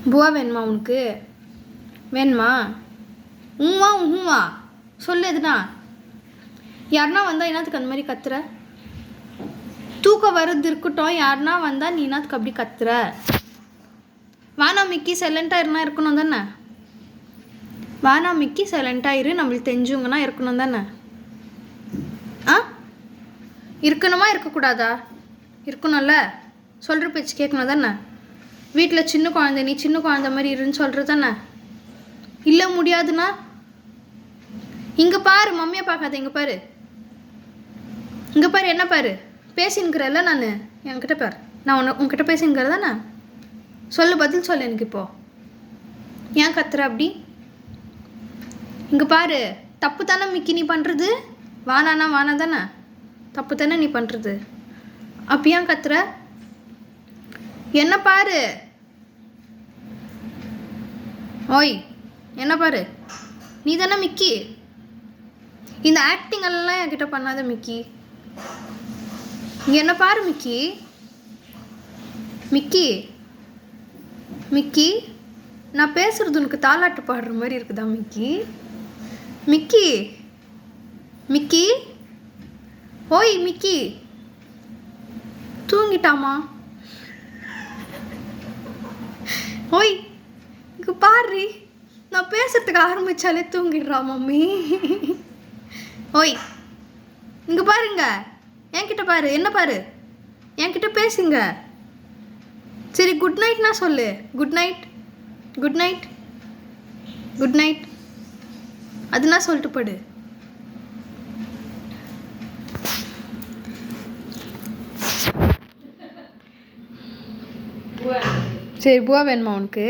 புவா வேணுமா உனக்கு? வேணுமா? ஊவா சொல்லு. எதுனா யாருன்னா வந்தால் என்னத்துக்கு அந்த மாதிரி கத்துற? தூக்கம் வருது இருக்கட்டும், யாருன்னா வந்தால் நீ என்னத்துக்கு அப்படி கத்துற? வானா மிக்கி சைலண்ட்டாக இருந்தால் இருக்கணும் தானே? வானா மிக்கி சைலண்ட்டாக இரு, நம்மளுக்கு தெரிஞ்சவங்கன்னா இருக்கணும் தானே? ஆ இருக்கணுமா இருக்கக்கூடாதா? இருக்கணும்ல, சொல்கிற பேச்சு கேட்கணும் தானே? வீட்டில் சின்ன குழந்தை, நீ சின்ன குழந்தை மாதிரி இருன்னு சொல்கிறது தானே? இல்லை முடியாதுன்னா இங்கே பாரு, மம்மியை பார்க்காத, இங்கே பாரு, இங்கே பாரு, என்ன பாரு, பேசின்னுக்கிறல்ல நான் என்கிட்ட பாரு, நான் உன்கிட்ட பேசின்னுக்கிறதா நான் சொல்லு, பதில் சொல்லு எனக்கு. இப்போ ஏன் கத்துற அப்படி? இங்கே பாரு, தப்பு தானே மிக்கி நீ பண்ணுறது? வானா வானா தானே? தப்பு தானே நீ பண்ணுறது? அப்போ ஏன் கத்துற? என்ன பாரு, ஓய் என்ன பாரு, நீ தானே மிக்கி. இந்த ஆக்டிங் எல்லாம் என்கிட்ட பண்ணாத மிக்கி. இங்கே என்ன பாரு மிக்கி. மிக்கி மிக்கி நான் பேசுறது உனக்கு தாலாட்டு பாடுற மாதிரி இருக்குதா மிக்கி? மிக்கி மிக்கி ஓய் மிக்கி தூங்கிட்டாமா? ஓய் இங்கே பாரு, நான் பேசுறதுக்கு ஆரம்பிச்சாலே தூங்கிடுறா மம்மி. ஓய் இங்கே பாருங்க, என்கிட்ட பாரு, என்ன பாரு, என்கிட்ட பேசுங்க. சரி குட் நைட்னா சொல்லு. Good night, good night, good night அதுனா சொல்லிட்டு படு. சரி புவா வேணுமா உனக்கு?